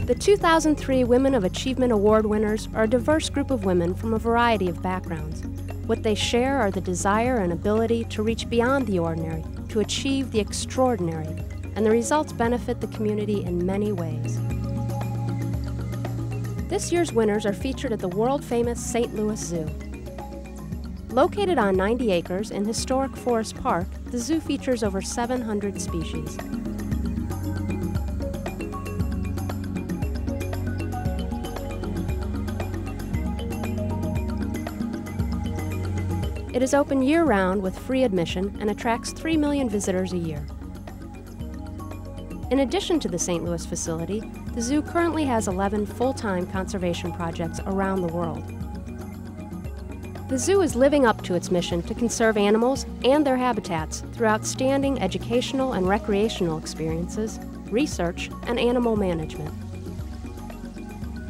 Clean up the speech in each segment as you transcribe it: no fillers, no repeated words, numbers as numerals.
The 2003 Women of Achievement Award winners are a diverse group of women from a variety of backgrounds. What they share are the desire and ability to reach beyond the ordinary, to achieve the extraordinary, and the results benefit the community in many ways. This year's winners are featured at the world-famous St. Louis Zoo. Located on 90 acres in historic Forest Park, the zoo features over 700 species. It is open year-round with free admission and attracts 3 million visitors a year. In addition to the St. Louis facility, the zoo currently has 11 full-time conservation projects around the world. The zoo is living up to its mission to conserve animals and their habitats through outstanding educational and recreational experiences, research, and animal management.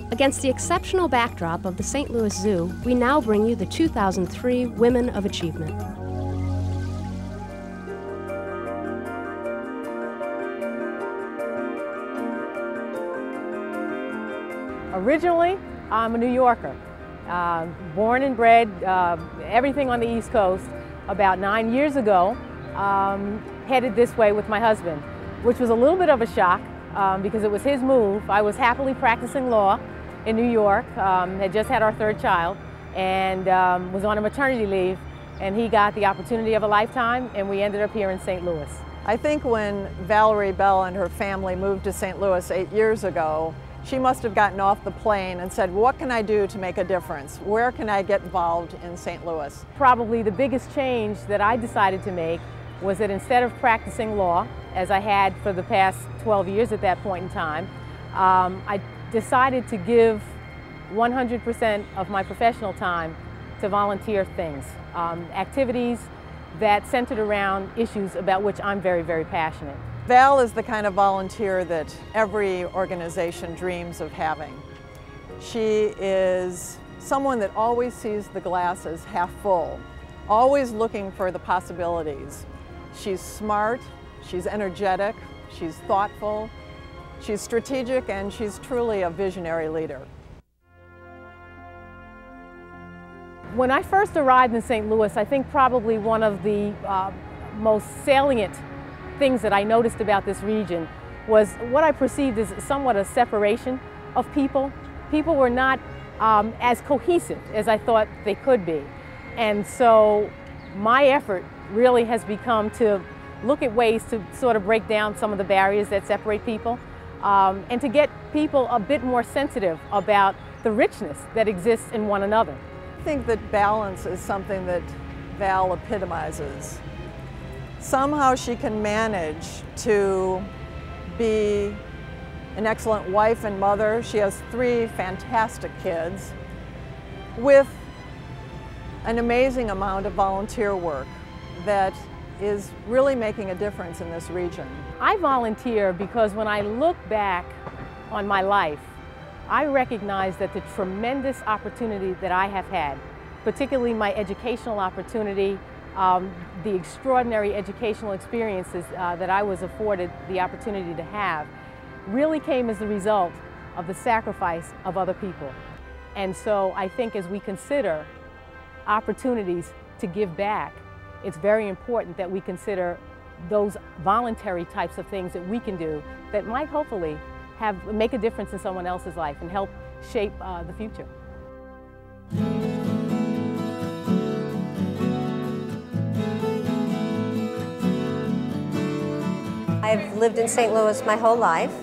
Against the exceptional backdrop of the St. Louis Zoo, we now bring you the 2003 Women of Achievement. Originally, I'm a New Yorker. Born and bred, everything on the East Coast. About 9 years ago, headed this way with my husband, which was a little bit of a shock because it was his move. I was happily practicing law in New York, had just had our third child, and was on a maternity leave, and he got the opportunity of a lifetime, and we ended up here in St. Louis. I think when Valerie Bell and her family moved to St. Louis 8 years ago, she must have gotten off the plane and said, what can I do to make a difference? Where can I get involved in St. Louis? Probably the biggest change that I decided to make was that instead of practicing law, as I had for the past 12 years at that point in time, I decided to give 100% of my professional time to volunteer things, activities that centered around issues about which I'm very, very passionate. Val is the kind of volunteer that every organization dreams of having. She is someone that always sees the glass as half full, always looking for the possibilities. She's smart, she's energetic, she's thoughtful, she's strategic, and she's truly a visionary leader. When I first arrived in St. Louis, I think probably one of the most salient things that I noticed about this region was what I perceived as somewhat a separation of people. People were not as cohesive as I thought they could be. And so my effort really has become to look at ways to sort of break down some of the barriers that separate people and to get people a bit more sensitive about the richness that exists in one another. I think that balance is something that Val epitomizes. Somehow she can manage to be an excellent wife and mother. She has 3 fantastic kids with an amazing amount of volunteer work that is really making a difference in this region. I volunteer because when I look back on my life, I recognize that the tremendous opportunity that I have had, particularly my educational opportunity, the extraordinary educational experiences that I was afforded the opportunity to have, really came as the result of the sacrifice of other people. And so I think as we consider opportunities to give back, it's very important that we consider those voluntary types of things that we can do that might hopefully make a difference in someone else's life and help shape the future. I've lived in St. Louis my whole life.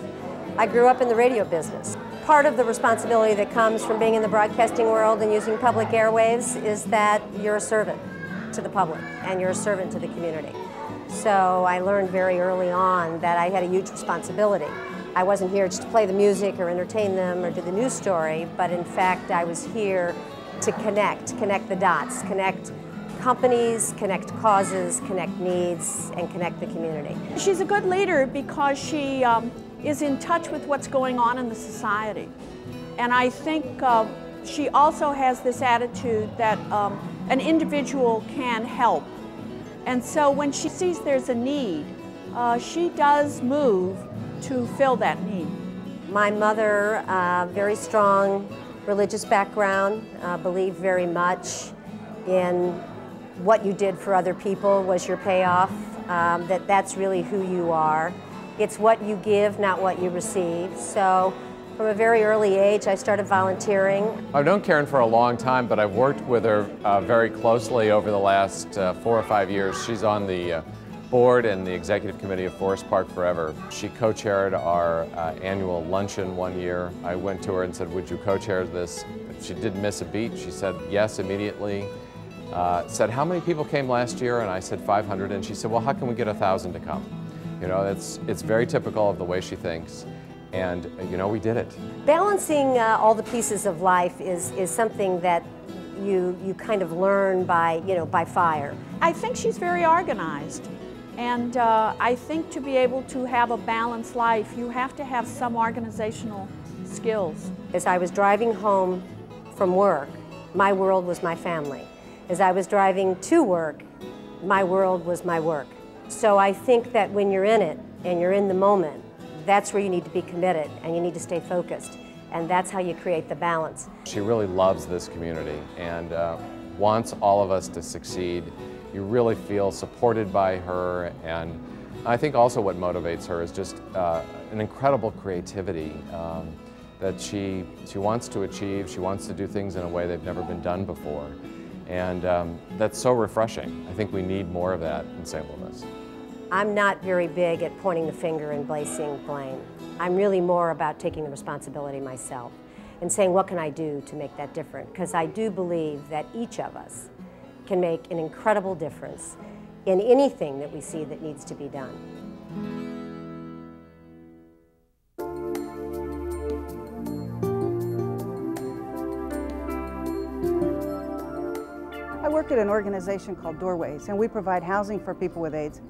I grew up in the radio business. Part of the responsibility that comes from being in the broadcasting world and using public airwaves is that you're a servant to the public and you're a servant to the community. So I learned very early on that I had a huge responsibility. I wasn't here just to play the music or entertain them or do the news story, but in fact I was here to connect the dots, connect companies, connect causes, connect needs, and connect the community. She's a good leader because she is in touch with what's going on in the society. And I think she also has this attitude that an individual can help. And so when she sees there's a need, she does move to fill that need. My mother, very strong religious background, believed very much in what you did for other people was your payoff, that's really who you are. It's what you give, not what you receive. So from a very early age, I started volunteering. I've known Karen for a long time, but I've worked with her very closely over the last 4 or 5 years. She's on the board and the executive committee of Forest Park Forever. She co-chaired our annual luncheon one year. I went to her and said, would you co-chair this? She didn't miss a beat. She said yes immediately. Said, how many people came last year? And I said 500, and she said, well, how can we get 1,000 to come? You know, it's very typical of the way she thinks, and you know, we did it. Balancing all the pieces of life is something that you kind of learn by, by fire. I think she's very organized. And I think to be able to have a balanced life, you have to have some organizational skills. As I was driving home from work, my world was my family. As I was driving to work, my world was my work. So I think that when you're in it and you're in the moment, that's where you need to be committed and you need to stay focused. And that's how you create the balance. She really loves this community and wants all of us to succeed. You really feel supported by her, and I think also what motivates her is just an incredible creativity that she wants to achieve. She wants to do things in a way they've never been done before, and that's so refreshing. I think we need more of that in St. Louis. I'm not very big at pointing the finger and placing blame. I'm really more about taking the responsibility myself and saying, what can I do to make that different? Because I do believe that each of us can make an incredible difference in anything that we see that needs to be done. I work at an organization called Doorways, and we provide housing for people with AIDS.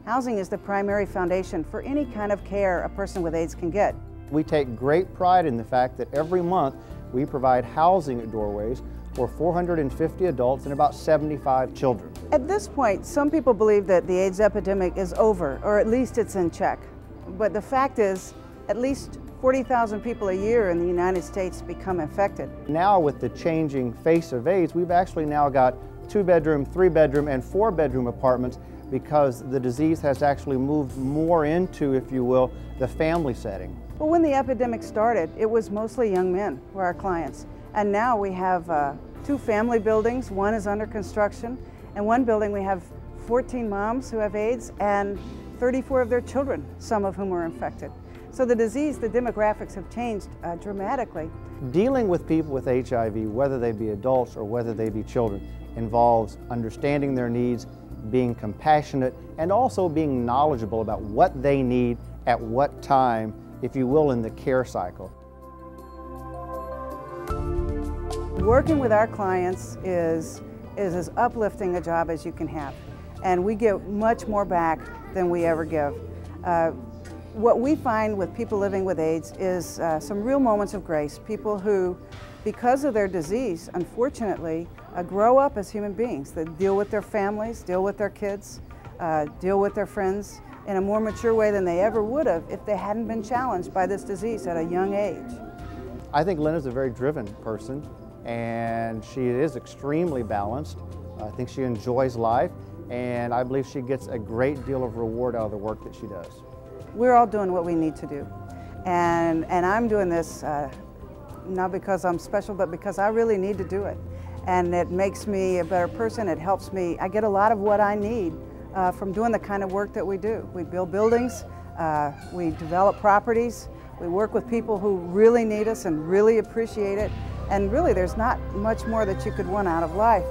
Housing is the primary foundation for any kind of care a person with AIDS can get. We take great pride in the fact that every month we provide housing at Doorways for 450 adults and about 75 children. At this point, some people believe that the AIDS epidemic is over, or at least it's in check. But the fact is, at least 40,000 people a year in the United States become infected. Now with the changing face of AIDS, we've actually now got 2-bedroom, 3-bedroom, and 4-bedroom apartments because the disease has actually moved more into, if you will, the family setting. Well, when the epidemic started, it was mostly young men who were our clients. And now we have 2 family buildings. One is under construction. And one building we have 14 moms who have AIDS and 34 of their children, some of whom are infected. So the disease, the demographics have changed dramatically. Dealing with people with HIV, whether they be adults or whether they be children, involves understanding their needs, being compassionate, and also being knowledgeable about what they need at what time, if you will, in the care cycle. Working with our clients is as uplifting a job as you can have, and we get much more back than we ever give. What we find with people living with AIDS is some real moments of grace. People who, because of their disease, unfortunately, grow up as human beings that deal with their families, deal with their kids, deal with their friends in a more mature way than they ever would have if they hadn't been challenged by this disease at a young age. I think Lena's a very driven person, and she is extremely balanced. I think she enjoys life, and I believe she gets a great deal of reward out of the work that she does. We're all doing what we need to do, and I'm doing this not because I'm special, but because I really need to do it. And it makes me a better person. It helps me. I get a lot of what I need from doing the kind of work that we do. We build buildings, we develop properties, we work with people who really need us and really appreciate it. And really, there's not much more that you could want out of life.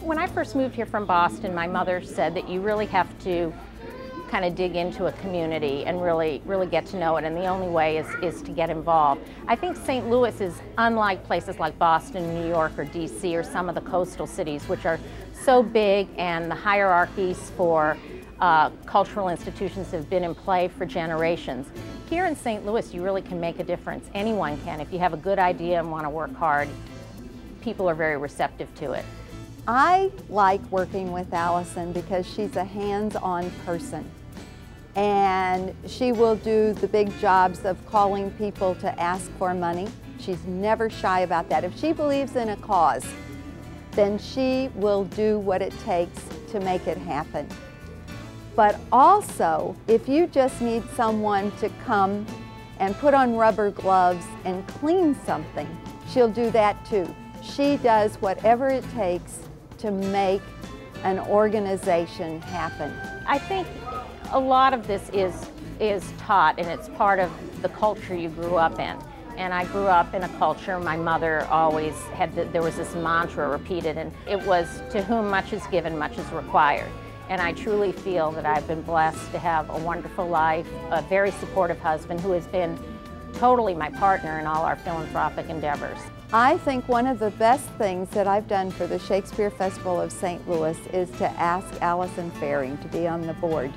When I first moved here from Boston, my mother said that you really have to kind of dig into a community and really get to know it, and the only way is to get involved. I think St. Louis is unlike places like Boston, New York, or DC, or some of the coastal cities, which are so big, and the hierarchies for cultural institutions have been in play for generations. Here in St. Louis, you really can make a difference. Anyone can. If you have a good idea and want to work hard, people are very receptive to it. I like working with Allison because she's a hands-on person. And she will do the big jobs of calling people to ask for money. She's never shy about that. If she believes in a cause, then she will do what it takes to make it happen. But also, if you just need someone to come and put on rubber gloves and clean something, she'll do that too. She does whatever it takes to make an organization happen. I think a lot of this is taught, and it's part of the culture you grew up in. And I grew up in a culture, my mother always had, there was this mantra repeated, and it was, to whom much is given, much is required. And I truly feel that I've been blessed to have a wonderful life, a very supportive husband who has been totally my partner in all our philanthropic endeavors. I think one of the best things that I've done for the Shakespeare Festival of St. Louis is to ask Allison Faring to be on the board.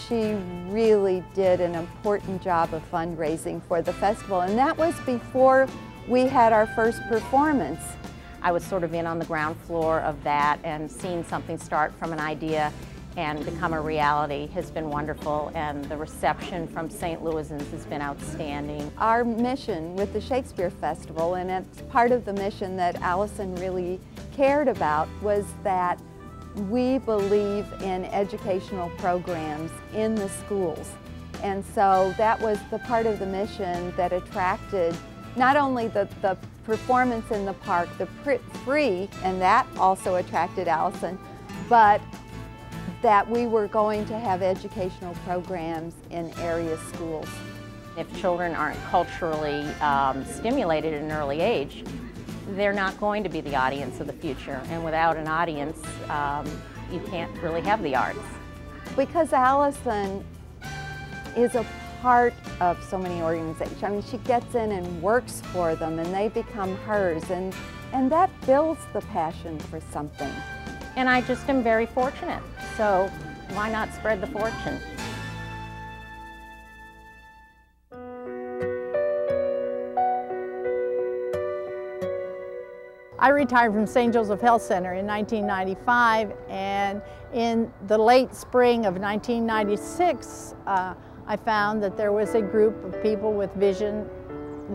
She really did an important job of fundraising for the festival, and that was before we had our first performance. I was sort of in on the ground floor of that, and seeing something start from an idea and become a reality has been wonderful, and the reception from St. Louisans has been outstanding. Our mission with the Shakespeare Festival, and it's part of the mission that Allison really cared about, was that we believe in educational programs in the schools. And so that was the part of the mission that attracted not only the performance in the park, the free, and that also attracted Allison, but that we were going to have educational programs in area schools. If children aren't culturally stimulated at an early age, they're not going to be the audience of the future. And without an audience, you can't really have the arts. Because Allison is a part of so many organizations. I mean, she gets in and works for them, and they become hers, and that builds the passion for something. And I just am very fortunate, so why not spread the fortune? I retired from St. Joseph Health Center in 1995, and in the late spring of 1996, I found that there was a group of people with vision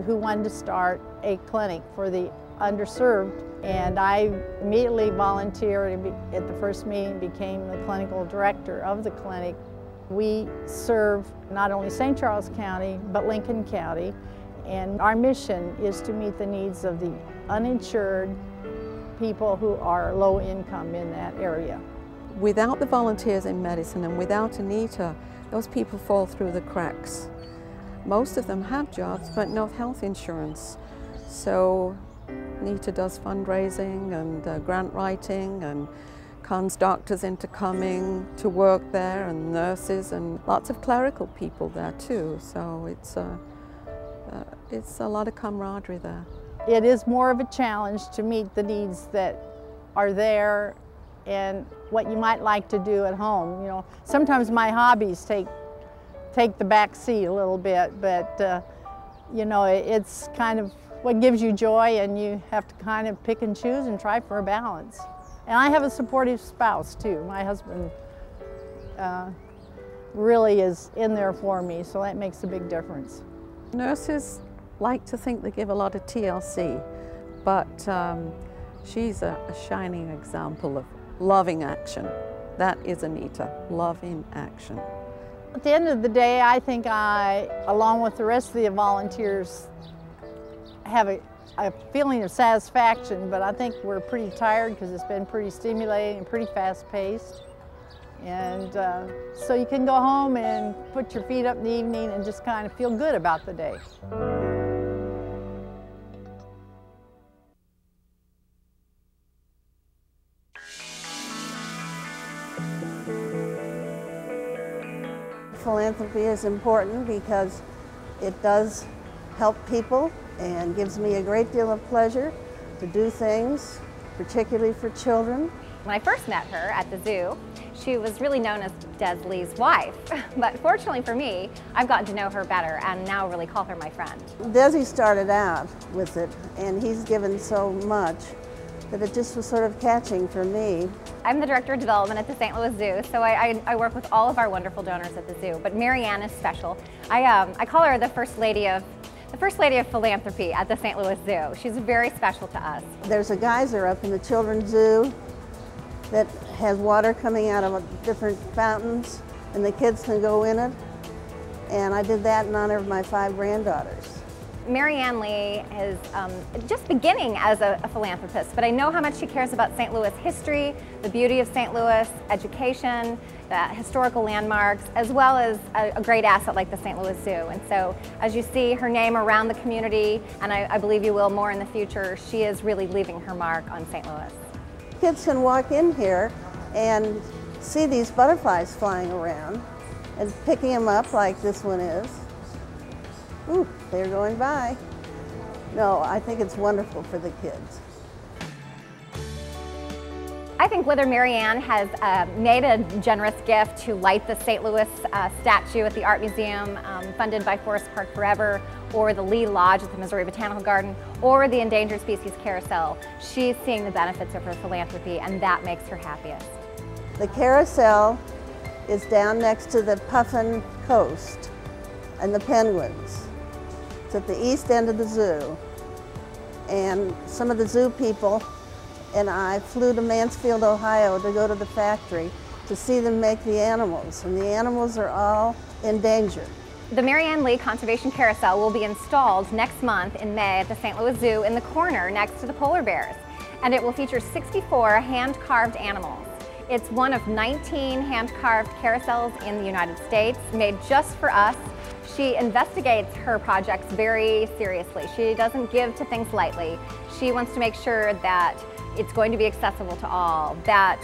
who wanted to start a clinic for the underserved, and I immediately volunteered at the first meeting, became the clinical director of the clinic. We serve not only St. Charles County, but Lincoln County, and our mission is to meet the needs of the uninsured people who are low income in that area. Without the volunteers in medicine and without Anita, those people fall through the cracks. Most of them have jobs but no health insurance. So Anita does fundraising and grant writing and cons doctors into coming to work there, and nurses, and lots of clerical people there too. So it's a lot of camaraderie there. It is more of a challenge to meet the needs that are there and what you might like to do at home. You know, sometimes my hobbies take the back seat a little bit, but you know, it's kind of what gives you joy, and you have to kind of pick and choose and try for a balance. And I have a supportive spouse too. My husband really is in there for me, so that makes a big difference. Nurses like to think they give a lot of TLC, but she's a shining example of loving action. That is Anita, love in action. At the end of the day, I think I, along with the rest of the volunteers, have a feeling of satisfaction, but I think we're pretty tired because it's been pretty stimulating and pretty fast-paced. And so you can go home and put your feet up in the evening and just kind of feel good about the day. Philanthropy is important because it does help people and gives me a great deal of pleasure to do things, particularly for children. When I first met her at the zoo, she was really known as Desley's wife. But fortunately for me, I've gotten to know her better and now really call her my friend. Desi started out with it, and he's given so much that it just was sort of catching for me. I'm the Director of Development at the St. Louis Zoo, so I work with all of our wonderful donors at the zoo, but Mary Ann is special. I call her the First Lady of Philanthropy at the St. Louis Zoo. She's very special to us. There's a geyser up in the children's zoo that has water coming out of different fountains, and the kids can go in it. And I did that in honor of my 5 granddaughters. Mary Ann Lee is just beginning as a philanthropist, but I know how much she cares about St. Louis history, the beauty of St. Louis, education, the historical landmarks, as well as a great asset like the St. Louis Zoo. And so as you see her name around the community, and I believe you will more in the future, she is really leaving her mark on St. Louis. Kids can walk in here and see these butterflies flying around and picking them up like this one is. Ooh, they're going by. No, I think it's wonderful for the kids. I think whether Mary Ann has made a generous gift to light the St. Louis statue at the Art Museum funded by Forest Park Forever, or the Lee Lodge at the Missouri Botanical Garden, or the Endangered Species Carousel, she's seeing the benefits of her philanthropy, and that makes her happiest. The carousel is down next to the Puffin Coast and the penguins. It's at the east end of the zoo. And some of the zoo people and I flew to Mansfield, Ohio to go to the factory to see them make the animals. And the animals are all endangered. The Mary Ann Lee Conservation Carousel will be installed next month in May at the St. Louis Zoo in the corner next to the polar bears. And it will feature 64 hand-carved animals. It's one of 19 hand-carved carousels in the United States, made just for us. She investigates her projects very seriously. She doesn't give to things lightly. She wants to make sure that it's going to be accessible to all, that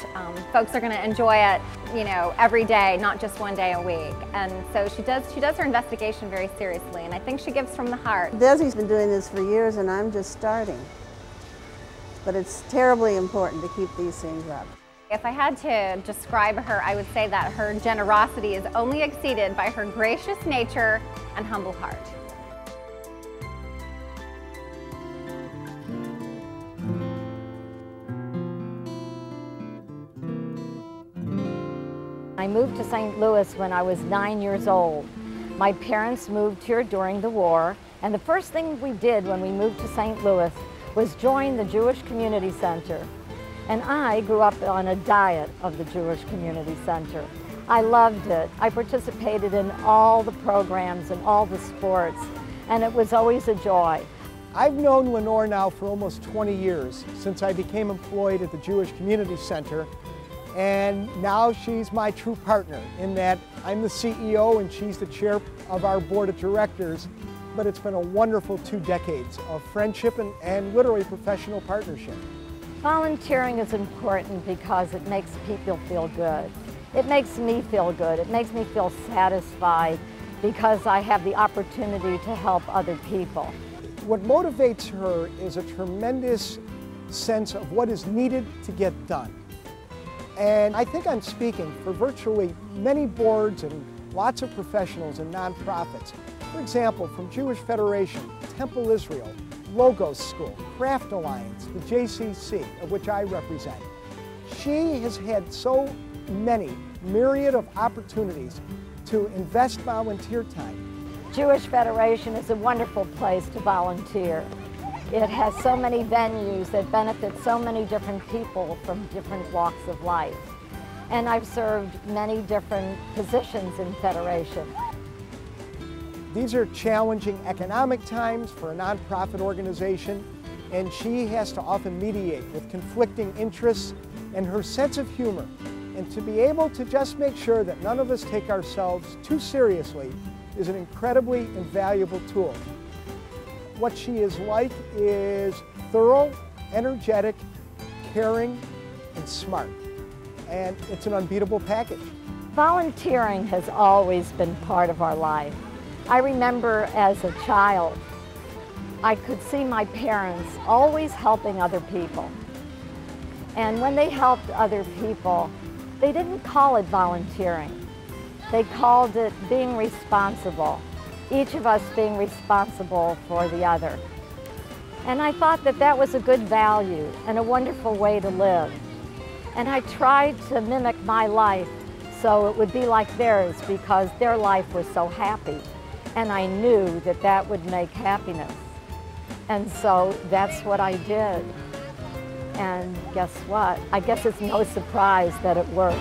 folks are going to enjoy it, you know, every day, not just one day a week. And so she does her investigation very seriously, and I think she gives from the heart. Desi's been doing this for years, and I'm just starting. But it's terribly important to keep these things up. If I had to describe her, I would say that her generosity is only exceeded by her gracious nature and humble heart. I moved to St. Louis when I was 9 years old. My parents moved here during the war, and the first thing we did when we moved to St. Louis was join the Jewish Community Center. And I grew up on a diet of the Jewish Community Center. I loved it. I participated in all the programs and all the sports, and it was always a joy. I've known Lenore now for almost 20 years, since I became employed at the Jewish Community Center, and now she's my true partner in that I'm the CEO and she's the chair of our board of directors, but it's been a wonderful 2 decades of friendship and literally professional partnership. Volunteering is important because it makes people feel good. It makes me feel good. It makes me feel satisfied because I have the opportunity to help other people. What motivates her is a tremendous sense of what is needed to get done. And I think I'm speaking for virtually many boards and lots of professionals and nonprofits. For example, from Jewish Federation, Temple Israel, Logos School, Craft Alliance, the JCC, of which I represent. She has had so many myriad of opportunities to invest volunteer time. Jewish Federation is a wonderful place to volunteer. It has so many venues that benefit so many different people from different walks of life. And I've served many different positions in Federation. These are challenging economic times for a nonprofit organization, and she has to often mediate with conflicting interests, and her sense of humor, and to be able to just make sure that none of us take ourselves too seriously is an incredibly invaluable tool. What she is like is thorough, energetic, caring, and smart, and it's an unbeatable package. Volunteering has always been part of our life. I remember as a child, I could see my parents always helping other people. And when they helped other people, they didn't call it volunteering. They called it being responsible, each of us being responsible for the other. And I thought that that was a good value and a wonderful way to live. And I tried to mimic my life so it would be like theirs because their life was so happy. And I knew that that would make happiness. And so that's what I did. And guess what? I guess it's no surprise that it works.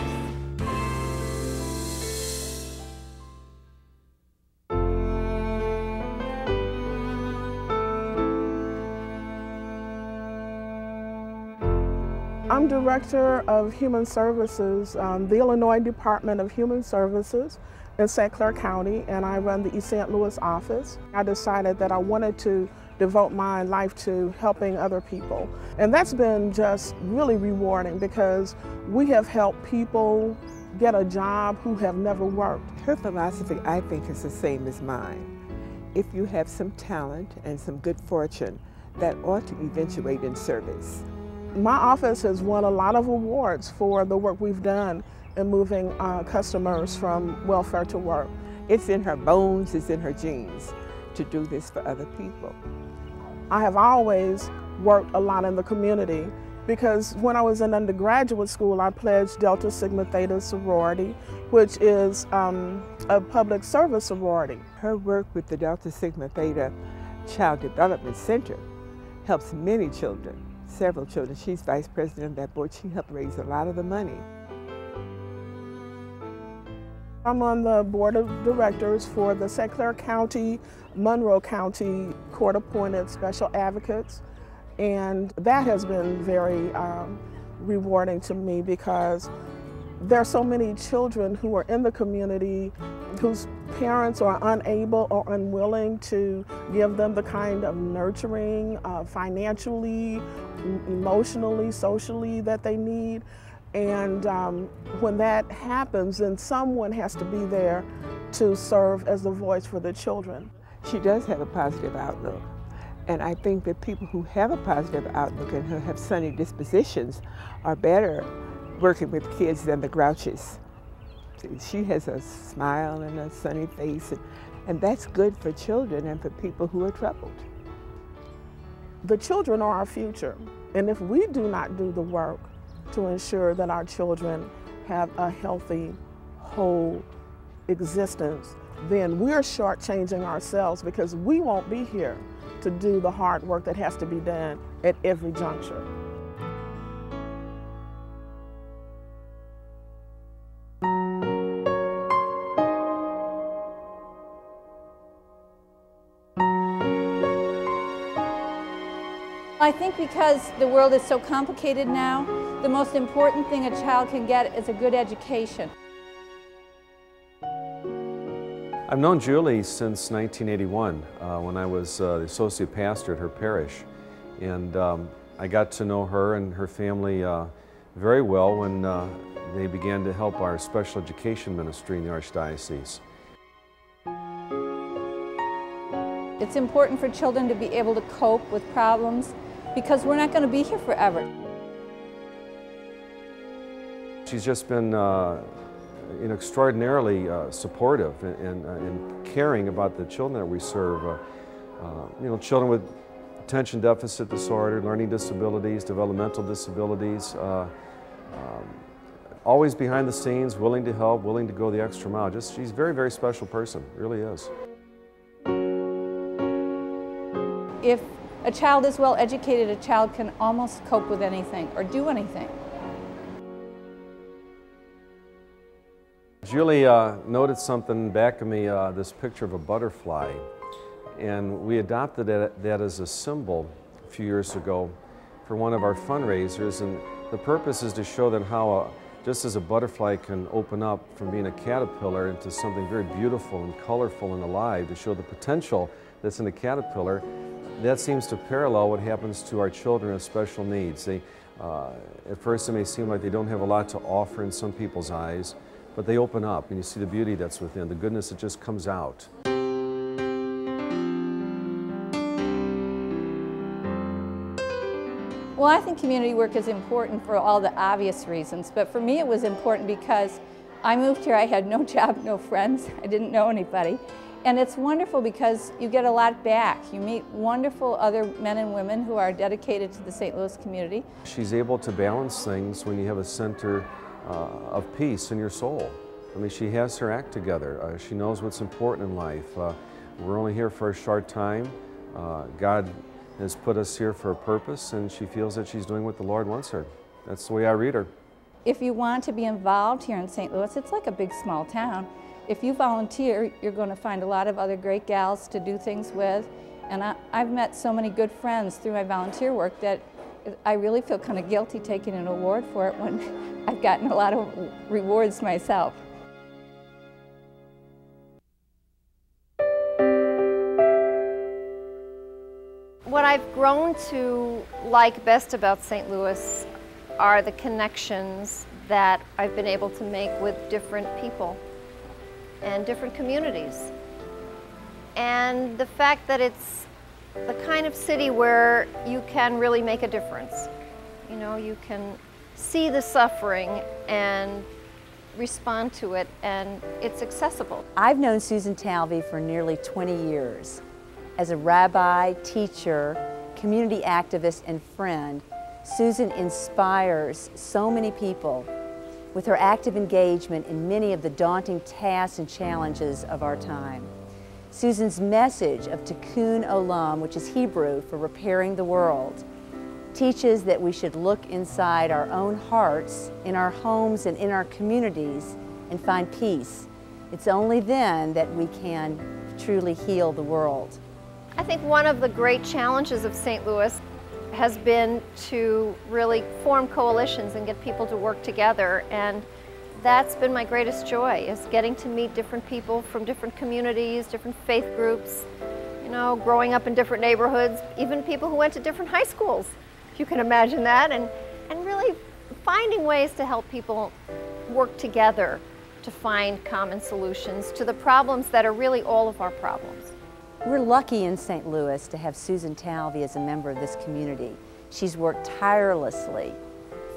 I'm Director of Human Services, the Illinois Department of Human Services in St. Clair County, and I run the East St. Louis office. I decided that I wanted to devote my life to helping other people. And that's been just really rewarding because we have helped people get a job who have never worked. Her philosophy, I think, is the same as mine. If you have some talent and some good fortune, that ought to eventuate in service. My office has won a lot of awards for the work we've done in moving customers from welfare to work. It's in her bones, it's in her genes to do this for other people. I have always worked a lot in the community because when I was in undergraduate school, I pledged Delta Sigma Theta sorority, which is a public service sorority. Her work with the Delta Sigma Theta Child Development Center helps many children. Several children. She's vice president of that board. She helped raise a lot of the money. I'm on the board of directors for the St. Clair County, Monroe County court-appointed special advocates, and that has been very rewarding to me because there are so many children who are in the community whose parents are unable or unwilling to give them the kind of nurturing financially, emotionally, socially that they need. And when that happens, then someone has to be there to serve as the voice for the children. She does have a positive outlook. And I think that people who have a positive outlook and who have sunny dispositions are better working with kids than the grouches. She has a smile and a sunny face, and that's good for children and for people who are troubled. The children are our future, and if we do not do the work to ensure that our children have a healthy, whole existence, then we're shortchanging ourselves because we won't be here to do the hard work that has to be done at every juncture. I think because the world is so complicated now, the most important thing a child can get is a good education. I've known Julie since 1981 when I was the associate pastor at her parish. And I got to know her and her family very well when they began to help our special education ministry in the Archdiocese. It's important for children to be able to cope with problems because we're not going to be here forever. She's just been extraordinarily supportive and caring about the children that we serve. You know, children with attention deficit disorder, learning disabilities, developmental disabilities, always behind the scenes, willing to help, willing to go the extra mile. She's a very, very special person, really is. If a child is well educated, a child can almost cope with anything or do anything. Julie noted something back of me, this picture of a butterfly, and we adopted that as a symbol a few years ago for one of our fundraisers, and the purpose is to show that how just as a butterfly can open up from being a caterpillar into something very beautiful and colorful and alive, to show the potential that's in a caterpillar, that seems to parallel what happens to our children with special needs. They, at first it may seem like they don't have a lot to offer in some people's eyes, but they open up and you see the beauty that's within, the goodness that just comes out. Well, I think community work is important for all the obvious reasons, but for me it was important because I moved here, I had no job, no friends, I didn't know anybody, And it's wonderful because you get a lot back. You meet wonderful other men and women who are dedicated to the St. Louis community. She's able to balance things when you have a center of peace in your soul. I mean, she has her act together. She knows what's important in life. We're only here for a short time. God has put us here for a purpose, and she feels that she's doing what the Lord wants her. That's the way I read her. If you want to be involved here in St. Louis, it's like a big small town. If you volunteer, you're going to find a lot of other great gals to do things with. And I've met so many good friends through my volunteer work that I really feel kind of guilty taking an award for it when I've gotten a lot of rewards myself. What I've grown to like best about St. Louis are the connections that I've been able to make with different people and different communities. And the fact that it's the kind of city where you can really make a difference. You know, you can see the suffering and respond to it, and it's accessible. I've known Susan Talve for nearly 20 years. As a rabbi, teacher, community activist, and friend, Susan inspires so many people with her active engagement in many of the daunting tasks and challenges of our time. Susan's message of Tikkun Olam, which is Hebrew for repairing the world, teaches that we should look inside our own hearts, in our homes and in our communities, and find peace. It's only then that we can truly heal the world. I think one of the great challenges of St. Louis has been to really form coalitions and get people to work together, and that's been my greatest joy, is getting to meet different people from different communities, different faith groups, you know, growing up in different neighborhoods, even people who went to different high schools, if you can imagine that, and really finding ways to help people work together to find common solutions to the problems that are really all of our problems. We're lucky in St. Louis to have Susan Talve as a member of this community. She's worked tirelessly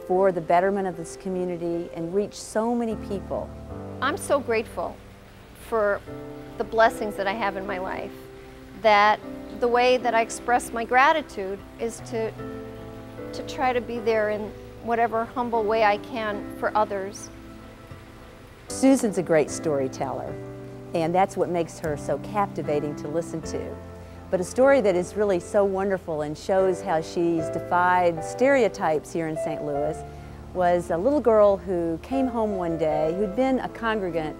for the betterment of this community and reached so many people. I'm so grateful for the blessings that I have in my life, that the way that I express my gratitude is to try to be there in whatever humble way I can for others. Susan's a great storyteller, and that's what makes her so captivating to listen to. But a story that is really so wonderful and shows how she's defied stereotypes here in St. Louis was a little girl who came home one day who'd been a congregant.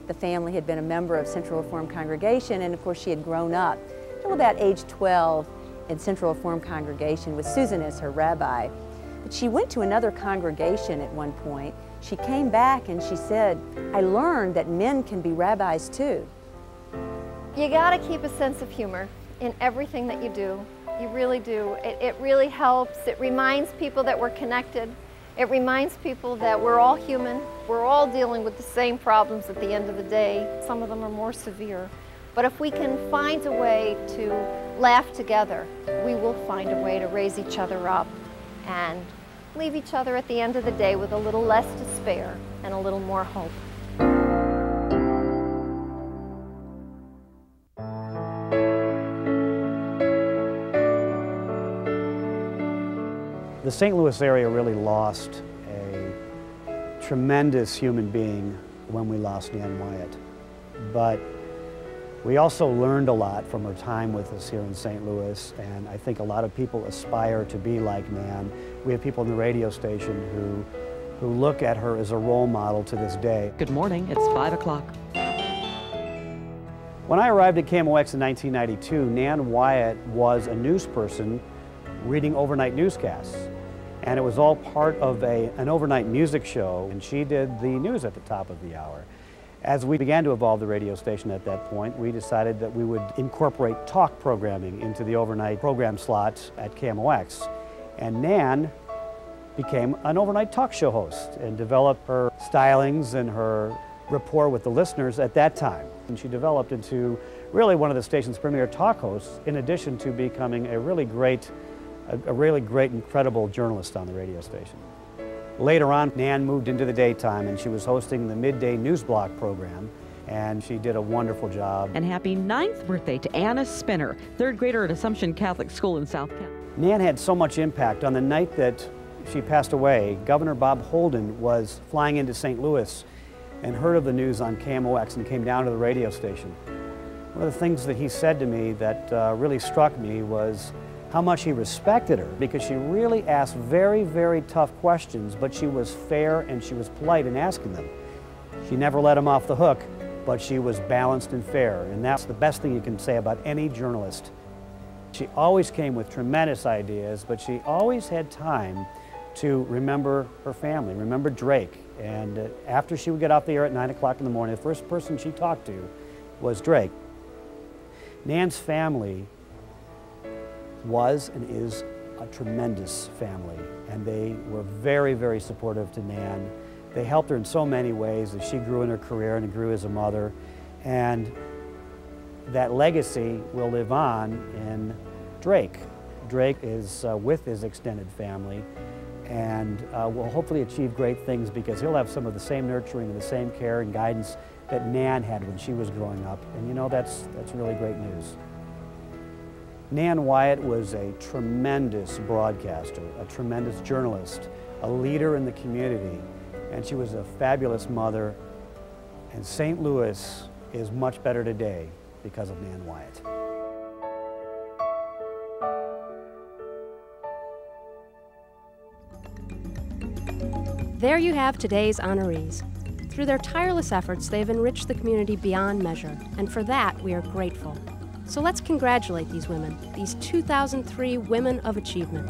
The family had been a member of Central Reformed Congregation, and of course she had grown up until about age 12 in Central Reformed Congregation with Susan as her rabbi. But she went to another congregation at one point. She came back and she said, "I learned that men can be rabbis too." You gotta keep a sense of humor in everything that you do. You really do. It really helps. It reminds people that we're connected. It reminds people that we're all human. We're all dealing with the same problems at the end of the day. Some of them are more severe. But if we can find a way to laugh together, we will find a way to raise each other up and leave each other at the end of the day with a little less despair and a little more hope. The St. Louis area really lost a tremendous human being when we lost Nan Wyatt. But we also learned a lot from her time with us here in St. Louis, and I think a lot of people aspire to be like Nan. We have people in the radio station who look at her as a role model to this day. Good morning, it's 5 o'clock. When I arrived at KMOX in 1992, Nan Wyatt was a news person reading overnight newscasts. And it was all part of an overnight music show, and she did the news at the top of the hour. As we began to evolve the radio station at that point, we decided that we would incorporate talk programming into the overnight program slots at KMOX. And Nan became an overnight talk show host and developed her stylings and her rapport with the listeners at that time. And she developed into really one of the station's premier talk hosts, in addition to becoming a really great, incredible journalist on the radio station. Later on, Nan moved into the daytime and she was hosting the midday news block program. and she did a wonderful job. And happy 9th birthday to Anna Spinner, 3rd grader at Assumption Catholic School in South Carolina. Nan had so much impact. On the night that she passed away, Governor Bob Holden was flying into St. Louis and heard of the news on KMOX and came down to the radio station. One of the things that he said to me that really struck me was how much he respected her, because she really asked very, very tough questions, but she was fair and she was polite in asking them. She never let him off the hook, but she was balanced and fair, and that's the best thing you can say about any journalist. She always came with tremendous ideas, but she always had time to remember her family, remember Drake. And after she would get off the air at 9 o'clock in the morning, the first person she talked to was Drake. Nan's family was and is a tremendous family, and they were very, very supportive to Nan. They helped her in so many ways as she grew in her career and grew as a mother, and that legacy will live on in Drake. Drake is with his extended family and will hopefully achieve great things, because he'll have some of the same nurturing and the same care and guidance that Nan had when she was growing up. And you know, that's really great news. Nan Wyatt was a tremendous broadcaster, a tremendous journalist, a leader in the community, and she was a fabulous mother. And St. Louis is much better today because of Nan Wyatt. There you have today's honorees. Through their tireless efforts, they've enriched the community beyond measure, and for that, we are grateful. So let's congratulate these women, these 2003 Women of Achievement.